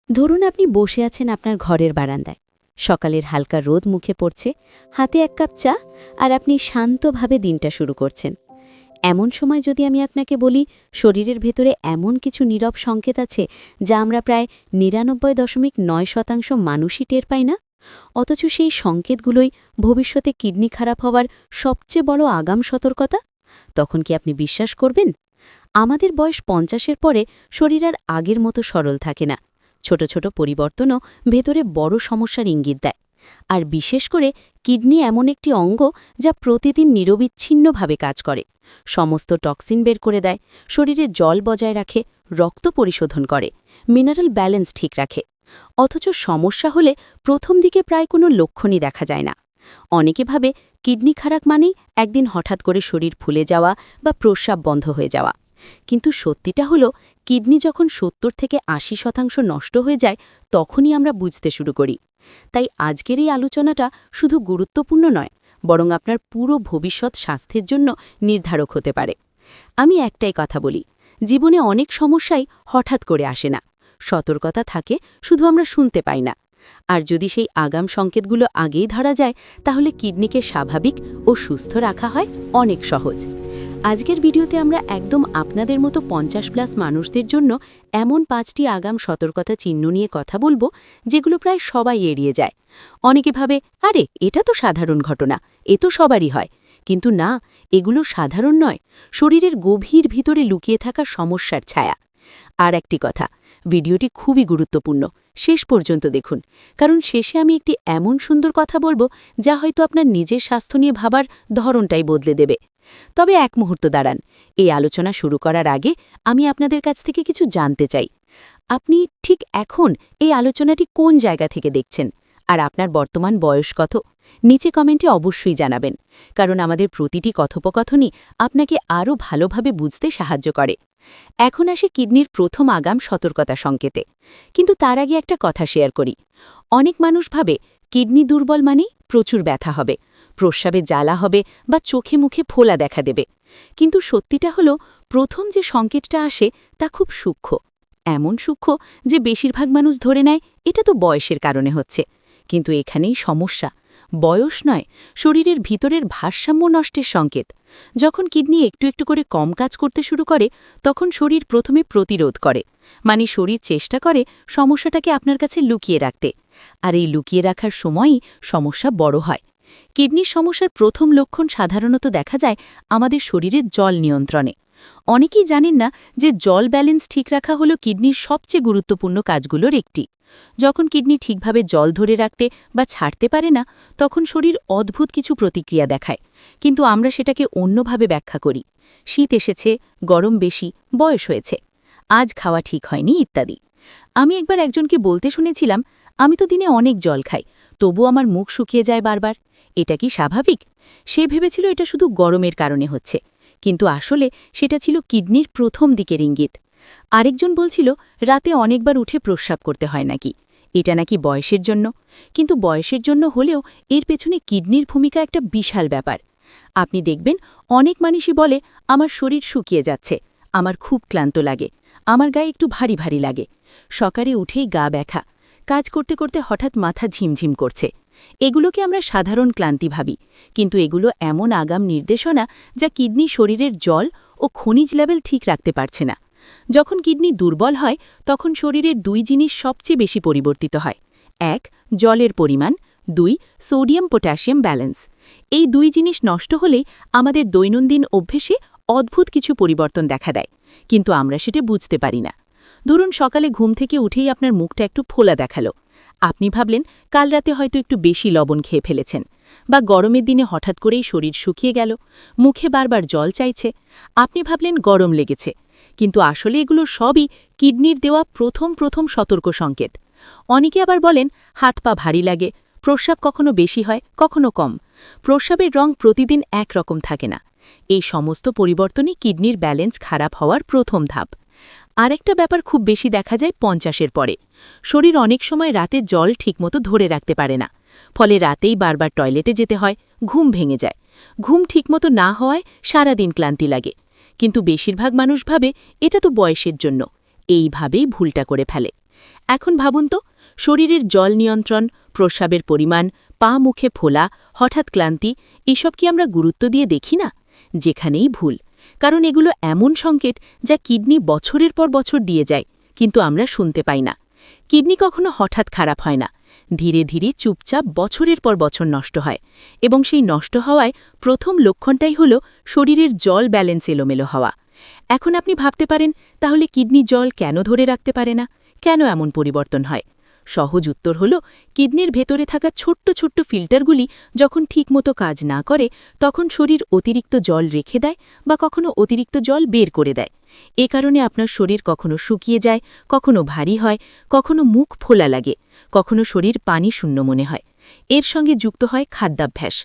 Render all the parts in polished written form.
ধরুন আপনি বসে আছেন আপনার ঘরের বারান্দায়। সকালের হালকা রোদ মুখে পড়ছে, হাতে এক কাপ চা, আর আপনি শান্তভাবে দিনটা শুরু করছেন। এমন সময় যদি আমি আপনাকে বলি শরীরের ভেতরে এমন কিছু নীরব সংকেত আছে যা আমরা প্রায় ৯৯.৯% মানুষই টের পাই না, অথচ সেই সংকেতগুলোই ভবিষ্যতে কিডনি খারাপ হওয়ার সবচেয়ে বড় আগাম সতর্কতা, তখন কি আপনি বিশ্বাস করবেন? আমাদের বয়স ৫০-এর পরে শরীর আর আগের মতো সরল থাকে না। ছোট ছোট পরিবর্তনও ভেতরে বড় সমস্যার ইঙ্গিত দেয়। আর বিশেষ করে কিডনি এমন একটি অঙ্গ যা প্রতিদিন নিরবিচ্ছিন্নভাবে কাজ করে। সমস্ত টক্সিন বের করে দেয়, শরীরে জল বজায় রাখে, রক্ত পরিশোধন করে, মিনারেল ব্যালেন্স ঠিক রাখে। অথচ সমস্যা হলে প্রথম দিকে প্রায় কোনো লক্ষণই দেখা যায় না। অনেকে ভাবে কিডনি খারাপ মানেই একদিন হঠাৎ করে শরীর ফুলে যাওয়া বা প্রস্রাব বন্ধ হয়ে যাওয়া। কিন্তু সত্যিটা হলো, কিডনি যখন ৭০ থেকে ৮০% নষ্ট হয়ে যায় তখনই আমরা বুঝতে শুরু করি। তাই আজকের এই আলোচনাটা শুধু গুরুত্বপূর্ণ নয়, বরং আপনার পুরো ভবিষ্যৎ স্বাস্থ্যের জন্য নির্ধারক হতে পারে। আমি একটাই কথা বলি, জীবনে অনেক সমস্যাই হঠাৎ করে আসে না। সতর্কতা থাকে, শুধু আমরা শুনতে পাই না। আর যদি সেই আগাম সংকেতগুলো আগেই ধরা যায়, তাহলে কিডনিকে স্বাভাবিক ও সুস্থ রাখা হয় অনেক সহজ। আজকের ভিডিওতে আমরা একদম আপনাদের মতো ৫০+ মানুষদের জন্য এমন ৫টি আগাম সতর্কতা চিহ্ন নিয়ে কথা বলবো, যেগুলো প্রায় সবাই এড়িয়ে যায়। অনেকে ভাবে, আরে এটা তো সাধারণ ঘটনা, এ তো সবারই হয়। কিন্তু না, এগুলো সাধারণ নয়, শরীরের গভীর ভিতরে লুকিয়ে থাকা সমস্যার ছায়া। আর একটি কথা, ভিডিওটি খুবই গুরুত্বপূর্ণ, শেষ পর্যন্ত দেখুন, কারণ শেষে আমি একটি এমন সুন্দর কথা বলবো যা হয়তো আপনার নিজের স্বাস্থ্য নিয়ে ভাবার ধরনটাই বদলে দেবে। তবে এক মুহূর্ত দাঁড়ান, এই আলোচনা শুরু করার আগে আমি আপনাদের কাছ থেকে কিছু জানতে চাই। আপনি ঠিক এখন এই আলোচনাটি কোন জায়গা থেকে দেখছেন, আর আপনার বর্তমান বয়স কত? নিচে কমেন্টে অবশ্যই জানাবেন, কারণ আমাদের প্রতিটি কথোপকথনই আপনাকে আরও ভালোভাবে বুঝতে সাহায্য করে। এখন আসে কিডনির প্রথম আগাম সতর্কতা সংকেতে। কিন্তু তার আগে একটা কথা শেয়ার করি। অনেক মানুষ ভাবে কিডনি দুর্বল মানেই প্রচুর ব্যথা হবে, প্রস্রাবে জ্বালা হবে বা চোখে মুখে ফোলা দেখা দেবে। কিন্তু সত্যিটা হলো, প্রথম যে সংকেতটা আসে তা খুব সূক্ষ্ম। এমন সূক্ষ্ম যে বেশিরভাগ মানুষ ধরে নেয় এটা তো বয়সের কারণে হচ্ছে। কিন্তু এখানেই সমস্যা। বয়স নয়, শরীরের ভিতরের ভারসাম্য নষ্টের সংকেত। যখন কিডনি একটু একটু করে কম কাজ করতে শুরু করে, তখন শরীর প্রথমে প্রতিরোধ করে, মানে শরীর চেষ্টা করে সমস্যাটাকে আপনার কাছে লুকিয়ে রাখতে। আর এই লুকিয়ে রাখার সময়ই সমস্যা বড় হয়। কিডনির সমস্যার প্রথম লক্ষণ সাধারণত দেখা যায় আমাদের শরীরের জল নিয়ন্ত্রণে। অনেকেই জানেন না যে জল ব্যালেন্স ঠিক রাখা হলো কিডনির সবচেয়ে গুরুত্বপূর্ণ কাজগুলোর একটি। যখন কিডনি ঠিকভাবে জল ধরে রাখতে বা ছাড়তে পারে না, তখন শরীর অদ্ভুত কিছু প্রতিক্রিয়া দেখায়, কিন্তু আমরা সেটাকে অন্যভাবে ব্যাখ্যা করি। শীত এসেছে, গরম বেশি, বয়স হয়েছে, আজ খাওয়া ঠিক হয়নি ইত্যাদি। আমি একবার একজনকে বলতে শুনেছিলাম, আমি তো দিনে অনেক জল খাই, তবু আমার মুখ শুকিয়ে যায় বারবার। এটা কি স্বাভাবিক? সে ভেবেছিল এটা শুধু গরমের কারণে হচ্ছে, কিন্তু আসলে সেটা ছিল কিডনির প্রথম দিকের ইঙ্গিত। আরেকজন বলছিল রাতে অনেকবার উঠে প্রস্রাব করতে হয় নাকি, এটা নাকি বয়সের জন্য। কিন্তু বয়সের জন্য হলেও এর পেছনে কিডনির ভূমিকা একটা বিশাল ব্যাপার। আপনি দেখবেন অনেক মানুষই বলে, আমার শরীর শুকিয়ে যাচ্ছে, আমার খুব ক্লান্ত লাগে, আমার গায়ে একটু ভারী ভারী লাগে, সকালে উঠেই গা ব্যথা, কাজ করতে করতে হঠাৎ মাথা ঝিমঝিম করছে। এগুলোকে আমরা সাধারণ ক্লান্তি ভাবি, কিন্তু এগুলো এমন আগাম নির্দেশনা যা কিডনি শরীরের জল ও খনিজ লেভেল ঠিক রাখতে পারছে না। যখন কিডনি দুর্বল হয়, তখন শরীরের দুই জিনিস সবচেয়ে বেশি পরিবর্তিত হয়। ১. জলের পরিমাণ, ২. Sodium potassium balance. এই দুই জিনিস নষ্ট হলেই আমাদের দৈনন্দিন অভ্যেসে অদ্ভুত কিছু পরিবর্তন দেখা দেয়, কিন্তু আমরা সেটা বুঝতে পারি না। ধরুন সকালে ঘুম থেকে উঠেই আপনার মুখটা একটু ফোলা দেখালো। আপনি ভাবলেন কাল রাতে হয়তো একটু বেশি লবণ খেয়ে ফেলেছেন, বা গরমের দিনে হঠাৎ করেই শরীর শুকিয়ে গেল, মুখে বারবার জল চাইছে। আপনি ভাবলেন গরম লেগেছে, কিন্তু আসলে এগুলো সবই কিডনির দেওয়া প্রথম সতর্ক সংকেত। অনেকে আবার বলেন হাত পা ভারী লাগে, প্রস্রাব কখনো বেশি হয়, কখনো কম, প্রস্রাবের রং প্রতিদিন একরকম থাকে না। এই সমস্ত পরিবর্তনই কিডনির ব্যালেন্স খারাপ হওয়ার প্রথম ধাপ। আরেকটা ব্যাপার খুব বেশি দেখা যায় ৫০-এর পরে। শরীর অনেক সময় রাতে জল ঠিকমতো ধরে রাখতে পারে না, ফলে রাতেই বারবার টয়লেটে যেতে হয়, ঘুম ভেঙে যায়। ঘুম ঠিকমতো না হওয়ায় সারাদিন ক্লান্তি লাগে। কিন্তু বেশিরভাগ মানুষ ভাবে এটা তো বয়সের জন্য, এইভাবেই ভুলটা করে ফেলে। এখন ভাবুন তো, শরীরের জল নিয়ন্ত্রণ, প্রস্রাবের পরিমাণ, পা মুখে ফোলা, হঠাৎ ক্লান্তি এসব কি আমরা গুরুত্ব দিয়ে দেখি না? যেখানেই ভুল, কারণ এগুলো এমন সংকেত যা কিডনি বছরের পর বছর দিয়ে যায়, কিন্তু আমরা শুনতে পাই না। কিডনি কখনো হঠাৎ খারাপ হয় না, ধীরে ধীরে চুপচাপ বছরের পর বছর নষ্ট হয়, এবং সেই নষ্ট হওয়ায় প্রথম লক্ষণটাই হল শরীরের জল ব্যালেন্স এলোমেলো হওয়া। এখন আপনি ভাবতে পারেন, তাহলে কিডনি জল কেন ধরে রাখতে পারে না, কেন এমন পরিবর্তন হয়? সহজ উত্তর হল, কিডনির ভেতরে থাকা ছোট্ট ছোট্ট ফিল্টারগুলি যখন ঠিকমতো কাজ না করে, তখন শরীর অতিরিক্ত জল রেখে দেয় বা কখনো অতিরিক্ত জল বের করে দেয়। এ কারণে আপনার শরীর কখনো শুকিয়ে যায়, কখনো ভারী হয়, কখনো মুখ ফোলা লাগে, কখনো শরীর পানি শূন্য মনে হয়। এর সঙ্গে যুক্ত হয় খাদ্যাভ্যাস,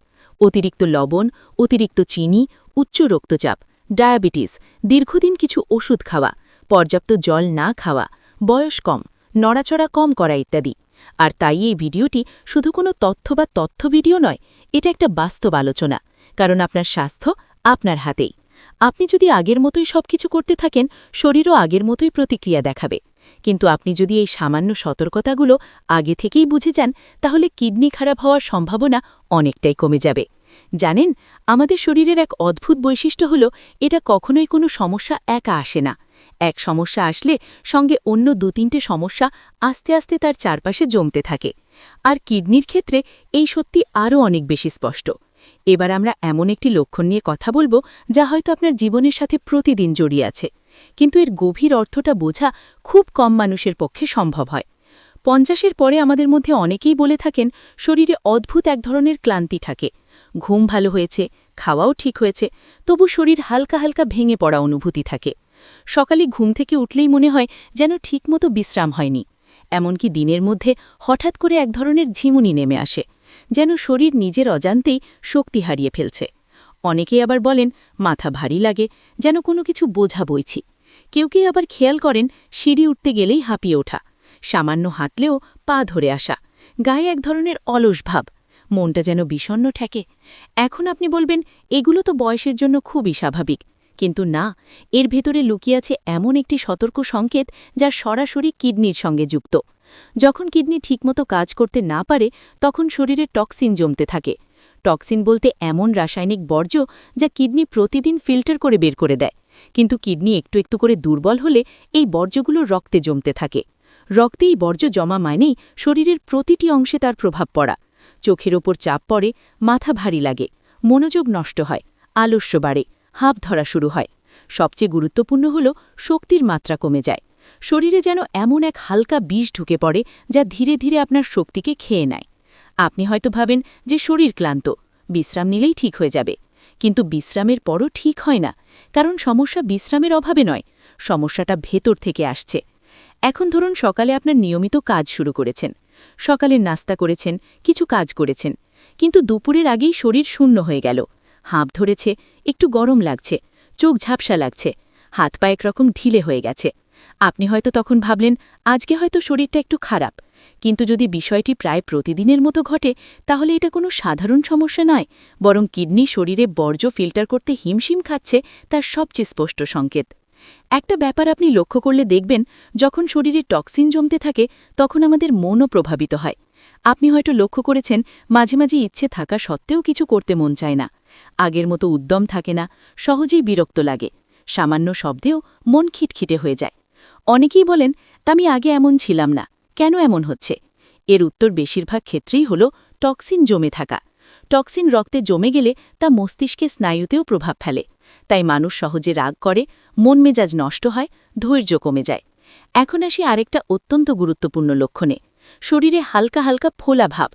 অতিরিক্ত লবণ, অতিরিক্ত চিনি, উচ্চ রক্তচাপ, ডায়াবেটিস, দীর্ঘদিন কিছু ওষুধ খাওয়া, পর্যাপ্ত জল না খাওয়া, বয়স কম, নড়াচড়া কম করা ইত্যাদি। আর তাই এই ভিডিওটি শুধু কোনো তথ্য বা তথ্য ভিডিও নয়, এটা একটা বাস্তব আলোচনা, কারণ আপনার স্বাস্থ্য আপনার হাতেই। আপনি যদি আগের মতোই সবকিছু করতে থাকেন, শরীরও আগের মতোই প্রতিক্রিয়া দেখাবে। কিন্তু আপনি যদি এই সামান্য সতর্কতাগুলো আগে থেকেই বুঝে যান, তাহলে কিডনি খারাপ হওয়ার সম্ভাবনা অনেকটাই কমে যাবে। জানেন, আমাদের শরীরের এক অদ্ভুত বৈশিষ্ট্য হল, এটা কখনোই কোনো সমস্যা একা আসে না। এক সমস্যা আসলে সঙ্গে অন্য ২-৩টে সমস্যা আস্তে আস্তে তার চারপাশে জমতে থাকে। আর কিডনির ক্ষেত্রে এই সত্যি আরও অনেক বেশি স্পষ্ট। এবার আমরা এমন একটি লক্ষণ নিয়ে কথা বলবো, যা হয়তো আপনার জীবনের সাথে প্রতিদিন জড়িয়ে আছে, কিন্তু এর গভীর অর্থটা বোঝা খুব কম মানুষের পক্ষে সম্ভব হয়। ৫০-এর পরে আমাদের মধ্যে অনেকেই বলে থাকেন, শরীরে অদ্ভুত এক ধরনের ক্লান্তি থাকে, ঘুম ভালো হয়েছে, খাওয়াও ঠিক হয়েছে, তবু শরীর হালকা হালকা ভেঙে পড়া অনুভূতি থাকে। সকালে ঘুম থেকে উঠলেই মনে হয় যেন ঠিকমতো বিশ্রাম হয়নি। এমনকি দিনের মধ্যে হঠাৎ করে এক ধরনের ঝিমুনি নেমে আসে, যেন শরীর নিজের অজান্তেই শক্তি হারিয়ে ফেলছে। অনেকেই আবার বলেন, মাথা ভারী লাগে, যেন কোনো কিছু বোঝা বইছি। কেউ কেউ আবার খেয়াল করেন, সিঁড়ি উঠতে গেলেই হাঁপিয়ে ওঠা, সামান্য হাঁটলেও পা ধরে আসা, গায়ে এক ধরনের অলস ভাব, মনটা যেন বিষণ্ণ ঠেকে। এখন আপনি বলবেন, এগুলো তো বয়সের জন্য খুবই স্বাভাবিক, কিন্তু না, এর ভেতরে লুকিয়ে আছে এমন একটি সতর্ক সংকেত যা সরাসরি কিডনির সঙ্গে যুক্ত। যখন কিডনি ঠিকমতো কাজ করতে না পারে, তখন শরীরে টক্সিন জমতে থাকে। টক্সিন বলতে এমন রাসায়নিক বর্জ্য যা কিডনি প্রতিদিন ফিল্টার করে বের করে দেয়, কিন্তু কিডনি একটু একটু করে দুর্বল হলে এই বর্জ্যগুলো রক্তে জমতে থাকে। রক্তে এই বর্জ্য জমা মানেই শরীরের প্রতিটি অংশে তার প্রভাব পড়া। চোখের ওপর চাপ পড়ে, মাথা ভারী লাগে, মনোযোগ নষ্ট হয়, আলস্য বাড়ে, হাঁপ ধরা শুরু হয়। সবচেয়ে গুরুত্বপূর্ণ হল, শক্তির মাত্রা কমে যায়। শরীরে যেন এমন এক হালকা বিষ ঢুকে পড়ে, যা ধীরে ধীরে আপনার শক্তিকে খেয়ে নেয়। আপনি হয়তো ভাবেন যে শরীর ক্লান্ত, বিশ্রাম নিলেই ঠিক হয়ে যাবে, কিন্তু বিশ্রামের পরও ঠিক হয় না, কারণ সমস্যা বিশ্রামের অভাবে নয়, সমস্যাটা ভেতর থেকে আসছে। এখন ধরুন, সকালে আপনার নিয়মিত কাজ শুরু করেছেন, সকালের নাস্তা করেছেন, কিছু কাজ করেছেন, কিন্তু দুপুরের আগেই শরীর শূন্য হয়ে গেল, হাঁপ ধরেছে, একটু গরম লাগছে, চোখ ঝাপসা লাগছে, হাত পা একরকম ঢিলে হয়ে গেছে। আপনি হয়তো তখন ভাবলেন, আজকে হয়তো শরীরটা একটু খারাপ, কিন্তু যদি বিষয়টি প্রায় প্রতিদিনের মতো ঘটে, তাহলে এটা কোনো সাধারণ সমস্যা নয়, বরং কিডনি শরীরে বর্জ্য ফিল্টার করতে হিমশিম খাচ্ছে, তার সবচেয়ে স্পষ্ট সংকেত। একটা ব্যাপার আপনি লক্ষ্য করলে দেখবেন, যখন শরীরে টক্সিন জমতে থাকে, তখন আমাদের মনও প্রভাবিত হয়। আপনি হয়তো লক্ষ্য করেছেন, মাঝে মাঝে ইচ্ছে থাকা সত্ত্বেও কিছু করতে মন চায় না, আগের মতো উদ্যম থাকে না, সহজেই বিরক্ত লাগে, সামান্য শব্দেও মন খিটখিটে হয়ে যায়। অনেকেই বলেন, আমি আগে এমন ছিলাম না, কেন এমন হচ্ছে? এর উত্তর বেশিরভাগ ক্ষেত্রেই হল টক্সিন জমে থাকা। টক্সিন রক্তে জমে গেলে তা মস্তিষ্কে স্নায়ুতেও প্রভাব ফেলে, তাই মানুষ সহজে রাগ করে, মন মেজাজ নষ্ট হয়, ধৈর্য কমে যায়। এখন আসি আরেকটা অত্যন্ত গুরুত্বপূর্ণ লক্ষণে, শরীরে হালকা হালকা ফোলা ভাব।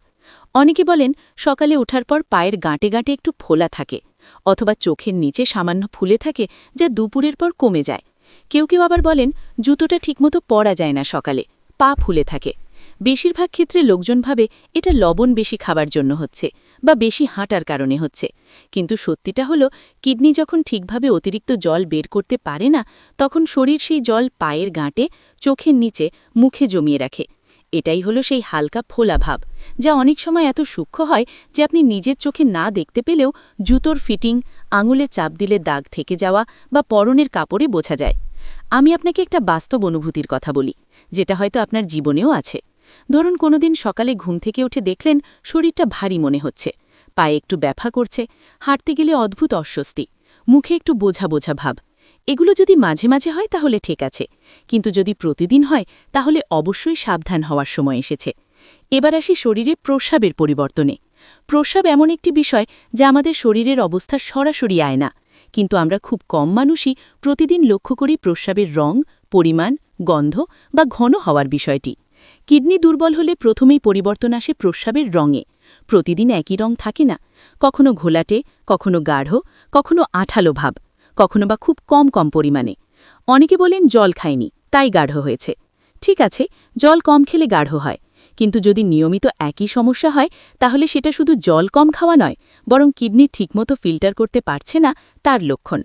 অনেকে বলেন, সকালে ওঠার পর পায়ের গাঁটে গাঁটে একটু ফোলা থাকে, অথবা চোখের নিচে সামান্য ফুলে থাকে, যা দুপুরের পর কমে যায়। কেউ কেউ আবার বলেন, জুতোটা ঠিকমতো পরা যায় না সকালে, পা ফুলে থাকে। বেশিরভাগ ক্ষেত্রে লোকজন ভাবে এটা লবণ বেশি খাবার জন্য হচ্ছে বা বেশি হাঁটার কারণে হচ্ছে, কিন্তু সত্যিটা হলো, কিডনি যখন ঠিকভাবে অতিরিক্ত জল বের করতে পারে না, তখন শরীর সেই জল পায়ের গাঁটে, চোখের নিচে, মুখে জমিয়ে রাখে। এটাই হলো সেই হালকা ফোলা ভাব, যা অনেক সময় এত সূক্ষ্ম হয় যে আপনি নিজের চোখে না দেখতে পেলেও জুতোর ফিটিং, আঙুলে চাপ দিলে দাগ থেকে যাওয়া বা পরনের কাপড়ে বোঝা যায়। আমি আপনাকে একটা বাস্তব অনুভূতির কথা বলি। যেটা হয়তো আপনার জীবনেও আছে। ধরুন কোনোদিন সকালে ঘুম থেকে উঠে দেখলেন শরীরটা ভারী মনে হচ্ছে, পায়ে একটু ব্যথা করছে, হাঁটতে গেলে অদ্ভুত অস্বস্তি, মুখে একটু বোঝা বোঝা ভাব। এগুলো যদি মাঝে মাঝে হয় তাহলে ঠিক আছে, কিন্তু যদি প্রতিদিন হয় তাহলে অবশ্যই সাবধান হওয়ার সময় এসেছে। এবার আসি শরীরে প্রস্রাবের পরিবর্তনে। প্রস্রাব এমন একটি বিষয় যা আমাদের শরীরের অবস্থা সরাসরি আয় না, কিন্তু আমরা খুব কম মানুষই প্রতিদিন লক্ষ্য করি প্রস্রাবের রং, পরিমাণ, গন্ধ বা ঘন হওয়ার বিষয়টি। কিডনি দুর্বল হলে প্রথমেই পরিবর্তন আসে প্রস্রাবের রঙে। প্রতিদিন একই রং থাকে না, কখনো ঘোলাটে, কখনো গাঢ়, কখনো আঠালো ভাব, কখনো বা খুব কম কম পরিমাণে। অনেকে বলেন জল খায়নি তাই গাঢ় হয়েছে। ঠিক আছে, জল কম খেলে গাঢ় হয়, কিন্তু যদি নিয়মিত একই সমস্যা হয় তাহলে সেটা শুধু জল কম খাওয়া নয়, বরং কিডনি ঠিকমতো ফিল্টার করতে পারছে না তার লক্ষণ।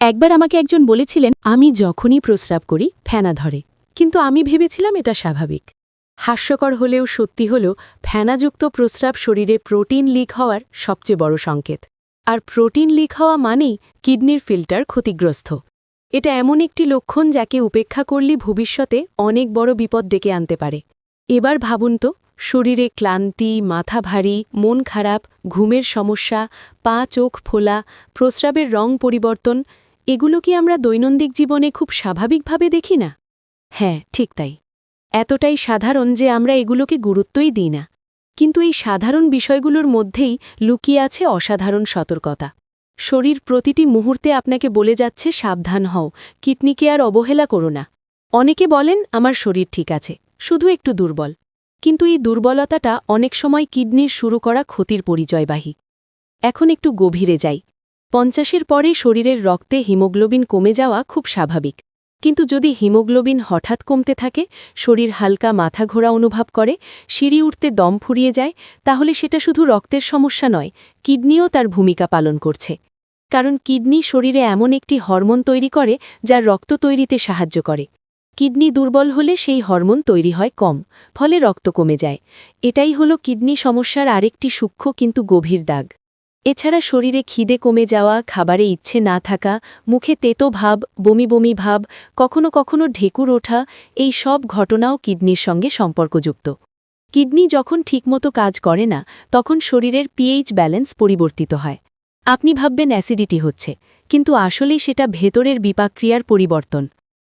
একবার আমাকে একজন বলেছিলেন, আমি যখনই প্রস্রাব করি ফেনা ধরে, কিন্তু আমি ভেবেছিলাম এটা স্বাভাবিক। হাস্যকর হলেও সত্যি হল, ফেনাযুক্ত প্রস্রাব শরীরে প্রোটিন লিক হওয়ার সবচেয়ে বড় সংকেত। আর প্রোটিন লিক হওয়া মানেই কিডনির ফিল্টার ক্ষতিগ্রস্ত। এটা এমন একটি লক্ষণ যাকে উপেক্ষা করলে ভবিষ্যতে অনেক বড় বিপদ ডেকে আনতে পারে। এবার ভাবুন তো, শরীরে ক্লান্তি, মাথা ভারী, মন খারাপ, ঘুমের সমস্যা, পা চোখ ফোলা, প্রস্রাবের রং পরিবর্তন, এগুলো কি আমরা দৈনন্দিন জীবনে খুব স্বাভাবিকভাবে দেখি না? হ্যাঁ, ঠিক তাই। এতটাই সাধারণ যে আমরা এগুলোকে গুরুত্বই দিই না। কিন্তু এই সাধারণ বিষয়গুলোর মধ্যেই লুকিয়ে আছে অসাধারণ সতর্কতা। শরীর প্রতিটি মুহূর্তে আপনাকে বলে যাচ্ছে, সাবধান হও, কিডনিকে আর অবহেলা করো না। অনেকে বলেন, আমার শরীর ঠিক আছে, শুধু একটু দুর্বল। কিন্তু এই দুর্বলতাটা অনেক সময় কিডনির শুরু করা ক্ষতির পরিচয়বাহী। এখন একটু গভীরে যাই। 50-এর পরে শরীরের রক্তে হিমোগ্লোবিন কমে যাওয়া খুব স্বাভাবিক। কিন্তু যদি হিমোগ্লোবিন হঠাৎ কমতে থাকে, শরীর হালকা মাথা ঘোরা অনুভব করে, সিঁড়ি উঠতে দম ফুরিয়ে যায়, তাহলে সেটা শুধু রক্তের সমস্যা নয়, কিডনিও তার ভূমিকা পালন করছে। কারণ কিডনি শরীরে এমন একটি হরমোন তৈরি করে যা রক্ত তৈরিতে সাহায্য করে। কিডনি দুর্বল হলে সেই হরমোন তৈরি হয় কম, ফলে রক্ত কমে যায়। এটাই হলো কিডনি সমস্যার আরেকটি সূক্ষ্ম কিন্তু গভীর দাগ। এছাড়া শরীরে খিদে কমে যাওয়া, খাবারে ইচ্ছে না থাকা, মুখে তেতো ভাব, বমি বমি ভাব, কখনো কখনো ঢেকুর ওঠা, এই সব ঘটনাও কিডনির সঙ্গে সম্পর্কযুক্ত। কিডনি যখন ঠিকমতো কাজ করে না, তখন শরীরের পিএইচ ব্যালেন্স পরিবর্তিত হয়। আপনি ভাববেন অ্যাসিডিটি হচ্ছে, কিন্তু আসলেই সেটা ভেতরের বিপাক্রিয়ার পরিবর্তন।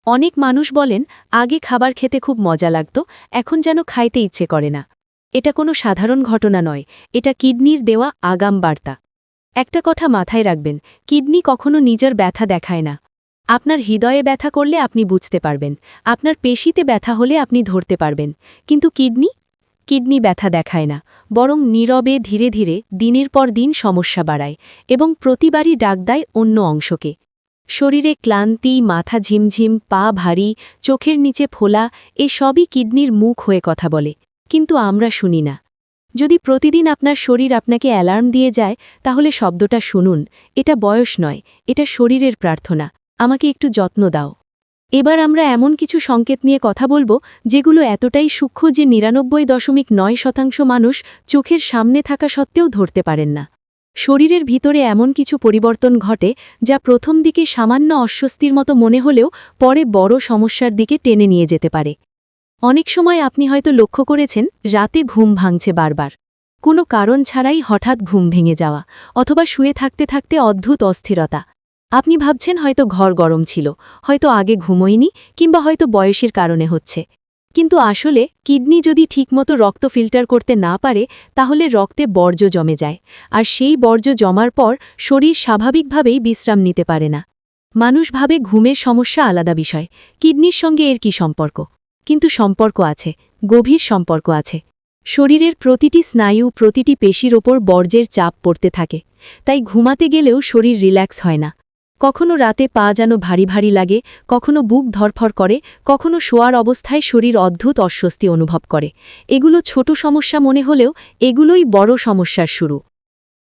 অনেক মানুষ বলেন, আগে খাবার খেতে খুব মজা লাগত, এখন যেন খাইতে ইচ্ছে করে না। এটা কোনো সাধারণ ঘটনা নয়, এটা কিডনির দেওয়া আগাম বার্তা। একটা কথা মাথায় রাখবেন, কিডনি কখনো নিজের ব্যথা দেখায় না। আপনার হৃদয়ে ব্যথা করলে আপনি বুঝতে পারবেন, আপনার পেশিতে ব্যথা হলে আপনি ধরতে পারবেন, কিন্তু কিডনি ব্যথা দেখায় না, বরং নীরবে ধীরে ধীরে দিনের পর দিন সমস্যা বাড়ায় এবং প্রতিবারই ডাক দেয় অন্য অংশকে। শরীরে ক্লান্তি, মাথা ঝিমঝিম, পা ভারী, চোখের নিচে ফোলা, এ সবই কিডনির মুখ হয়ে কথা বলে, কিন্তু আমরা শুনি না। যদি প্রতিদিন আপনার শরীর আপনাকে অ্যালার্ম দিয়ে যায়, তাহলে শব্দটা শুনুন, এটা বয়স নয়, এটা শরীরের প্রার্থনা, আমাকে একটু যত্ন দাও। এবার আমরা এমন কিছু সংকেত নিয়ে কথা বলবো যেগুলো এতটাই সূক্ষ্ম যে 99.9% মানুষ চোখের সামনে থাকা সত্ত্বেও ধরতে পারেন না। শরীরের ভিতরে এমন কিছু পরিবর্তন ঘটে যা প্রথম দিকে সামান্য অস্বস্তির মতো মনে হলেও পরে বড় সমস্যার দিকে টেনে নিয়ে যেতে পারে। অনেক সময় আপনি হয়তো লক্ষ্য করেছেন, রাতে ঘুম ভাঙছে বারবার, কোনো কারণ ছাড়াই হঠাৎ ঘুম ভেঙে যাওয়া, অথবা শুয়ে থাকতে থাকতে অদ্ভুত অস্থিরতা। আপনি ভাবছেন হয়তো ঘর গরম ছিল, হয়তো আগে ঘুমোয়নি, কিংবা হয়তো বয়সের কারণে হচ্ছে। কিন্তু আসলে কিডনি যদি ঠিকমতো রক্ত ফিল্টার করতে না পারে, তাহলে রক্তে বর্জ্য জমে যায়, আর সেই বর্জ্য জমার পর শরীর স্বাভাবিকভাবেই বিশ্রাম নিতে পারে না। মানুষ ভাবে ঘুমের সমস্যা আলাদা বিষয়, কিডনির সঙ্গে এর কি সম্পর্ক? কিন্তু সম্পর্ক আছে, গভীর সম্পর্ক আছে। শরীরের প্রতিটি স্নায়ু, প্রতিটি পেশির ওপর বর্জ্যের চাপ পড়তে থাকে, তাই ঘুমাতে গেলেও শরীর রিল্যাক্স হয় না। কখনো রাতে পা যেন ভারী ভারী লাগে, কখনো বুক ধরফর করে, কখনো শোয়ার অবস্থায় শরীর অদ্ভুত অস্বস্তি অনুভব করে। এগুলো ছোট সমস্যা মনে হলেও এগুলোই বড় সমস্যার শুরু।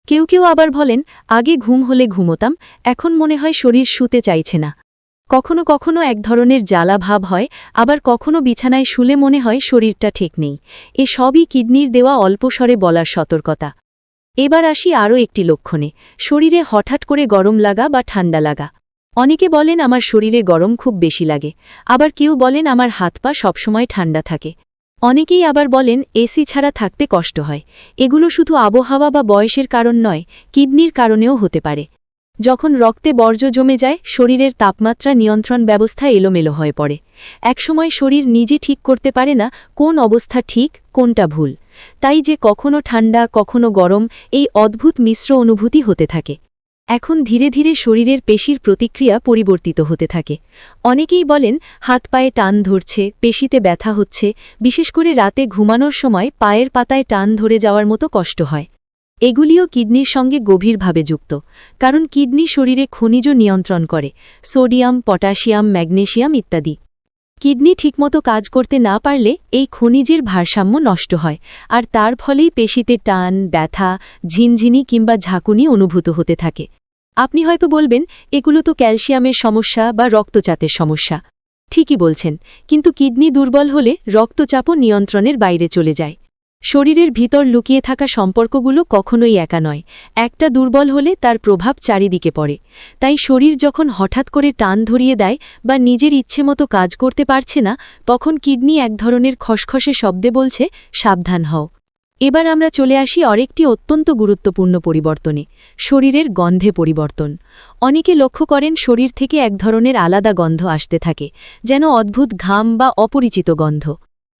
কেউ কেউ আবার বলেন, আগে ঘুম হলে ঘুমোতাম, এখন মনে হয় শরীর শুতে চাইছে না। কখনো কখনো এক ধরনের জ্বালা ভাব হয়, আবার কখনো বিছানায় শুলে মনে হয় শরীরটা ঠিক নেই। এ সবই কিডনির দেওয়া অল্পস্বরে বলার সতর্কতা। এবার আসি আরও একটি লক্ষণে, শরীরে হঠাৎ করে গরম লাগা বা ঠান্ডা লাগা। অনেকে বলেন আমার শরীরে গরম খুব বেশি লাগে, আবার কেউ বলেন আমার হাত পা সবসময় ঠান্ডা থাকে। অনেকেই আবার বলেন এসি ছাড়া থাকতে কষ্ট হয়। এগুলো শুধু আবহাওয়া বা বয়সের কারণ নয়, কিডনির কারণেও হতে পারে। যখন রক্তে বর্জ্য জমে যায়, শরীরের তাপমাত্রা নিয়ন্ত্রণ ব্যবস্থা এলোমেলো হয়ে পড়ে। একসময় শরীর নিজে ঠিক করতে পারে না কোন অবস্থা ঠিক, কোনটা ভুল। তাই যে কখনো ঠান্ডা, কখনো গরম, এই অদ্ভুত মিশ্র অনুভূতি হতে থাকে। এখন ধীরে ধীরে শরীরের পেশির প্রতিক্রিয়া পরিবর্তিত হতে থাকে। অনেকেই বলেন হাত পায়ে টান ধরছে, পেশিতে ব্যথা হচ্ছে, বিশেষ করে রাতে ঘুমানোর সময় পায়ের পাতায় টান ধরে যাওয়ার মতো কষ্ট হয়। এগুলিও কিডনির সঙ্গে গভীরভাবে যুক্ত, কারণ কিডনি শরীরে খনিজ নিয়ন্ত্রণ করে, সোডিয়াম, পটাশিয়াম, ম্যাগনেসিয়াম ইত্যাদি। কিডনি ঠিকমতো কাজ করতে না পারলে এই খনিজের ভারসাম্য নষ্ট হয়, আর তার ফলেই পেশিতে টান, ব্যথা, ঝিনঝিনি কিংবা ঝাঁকুনি অনুভূত হতে থাকে। আপনি হয়তো বলবেন এগুলো তো ক্যালসিয়ামের সমস্যা বা রক্তচাপের সমস্যা। ঠিকই বলছেন, কিন্তু কিডনি দুর্বল হলে রক্তচাপও নিয়ন্ত্রণের বাইরে চলে যায়। শরীরের ভিতর লুকিয়ে থাকা সম্পর্কগুলো কখনোই একা নয়, একটা দুর্বল হলে তার প্রভাব চারিদিকে পড়ে। তাই শরীর যখন হঠাৎ করে টান ধরিয়ে দেয় বা নিজের ইচ্ছেমতো কাজ করতে পারছে না, তখন কিডনি এক ধরনের খসখসে শব্দে বলছে, সাবধান হও। এবার আমরা চলে আসি আরেকটি অত্যন্ত গুরুত্বপূর্ণ পরিবর্তনে, শরীরের গন্ধে পরিবর্তন। অনেকে লক্ষ্য করেন শরীর থেকে এক ধরনের আলাদা গন্ধ আসতে থাকে, যেন অদ্ভুত ঘাম বা অপরিচিত গন্ধ।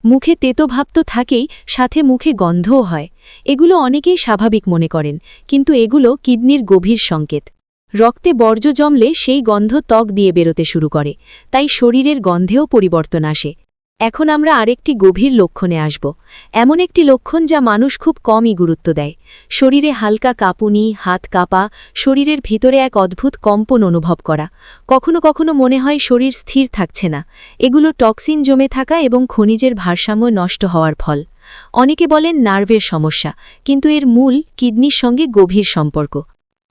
মুখে তেতো ভাব তো থাকেই, সাথে মুখে গন্ধও হয়। এগুলো অনেকেই স্বাভাবিক মনে করেন, কিন্তু এগুলো কিডনির গভীর সংকেত। রক্তে বর্জ্য জমলে সেই গন্ধ ত্বক দিয়ে বেরোতে শুরু করে, তাই শরীরের গন্ধেও পরিবর্তন আসে। এখন আমরা আরেকটি গভীর লক্ষণে আসব, এমন একটি লক্ষণ যা মানুষ খুব কমই গুরুত্ব দেয়। শরীরে হালকা কাঁপুনি, হাত কাঁপা, শরীরের ভিতরে এক অদ্ভুত কম্পন অনুভব করা। কখনো কখনো মনে হয় শরীর স্থির থাকছে না। এগুলো টক্সিন জমে থাকা এবং খনিজের ভারসাম্য নষ্ট হওয়ার ফল। অনেকে বলেন নার্ভের সমস্যা, কিন্তু এর মূল কিডনির সঙ্গে গভীর সম্পর্ক।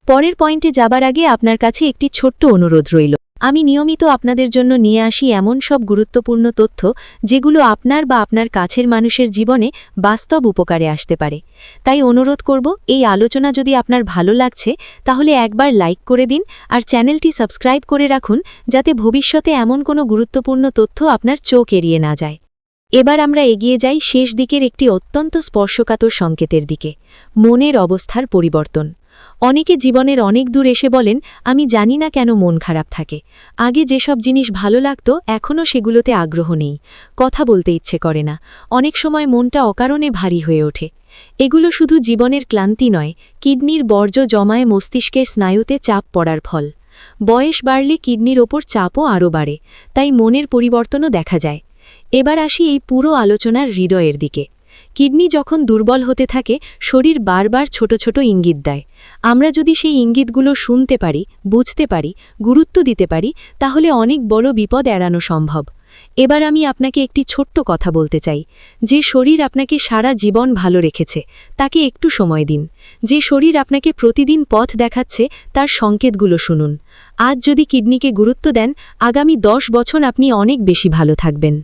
পরের পয়েন্টে যাবার আগে আপনার কাছে একটি ছোট্ট অনুরোধ রইল। আমি নিয়মিত আপনাদের জন্য নিয়ে আসি এমন সব গুরুত্বপূর্ণ তথ্য যেগুলো আপনার বা আপনার কাছের মানুষের জীবনে বাস্তব উপকারে আসতে পারে। তাই অনুরোধ করব, এই আলোচনা যদি আপনার ভালো লাগছে তাহলে একবার লাইক করে দিন আর চ্যানেলটি সাবস্ক্রাইব করে রাখুন, যাতে ভবিষ্যতে এমন কোনো গুরুত্বপূর্ণ তথ্য আপনার চোখ এড়িয়ে না যায়। এবার আমরা এগিয়ে যাই শেষ দিকের একটি অত্যন্ত স্পর্শকাতর সংকেতের দিকে, মনের অবস্থার পরিবর্তন। অনেকে জীবনের অনেক দূর এসে বলেন, আমি জানি না কেন মন খারাপ থাকে। আগে যেসব জিনিস ভালো লাগতো এখনও সেগুলোতে আগ্রহ নেই, কথা বলতে ইচ্ছে করে না, অনেক সময় মনটা অকারণে ভারী হয়ে ওঠে। এগুলো শুধু জীবনের ক্লান্তি নয়, কিডনির বর্জ্য জমায় মস্তিষ্কের স্নায়ুতে চাপ পড়ার ফল। বয়স বাড়লে কিডনির ওপর চাপও আরও বাড়ে, তাই মনের পরিবর্তনও দেখা যায়। এবার আসি এই পুরো আলোচনার হৃদয়ের দিকে। কিডনি যখন দুর্বল হতে থাকে, শরীর বারবার ছোট ছোট ইঙ্গিত দেয়। আমরা যদি সেই ইঙ্গিতগুলো শুনতে পারি, বুঝতে পারি, গুরুত্ব দিতে পারি, তাহলে অনেক বড় বিপদ এড়ানো সম্ভব। এবার আমি আপনাকে একটি ছোট্ট কথা বলতে চাই। যে শরীর আপনাকে সারা জীবন ভালো রেখেছে, তাকে একটু সময় দিন। যে শরীর আপনাকে প্রতিদিন পথ দেখাচ্ছে, তার সংকেতগুলো শুনুন। আজ যদি কিডনিকে গুরুত্ব দেন, আগামী 10 বছর আপনি অনেক বেশি ভালো থাকবেন।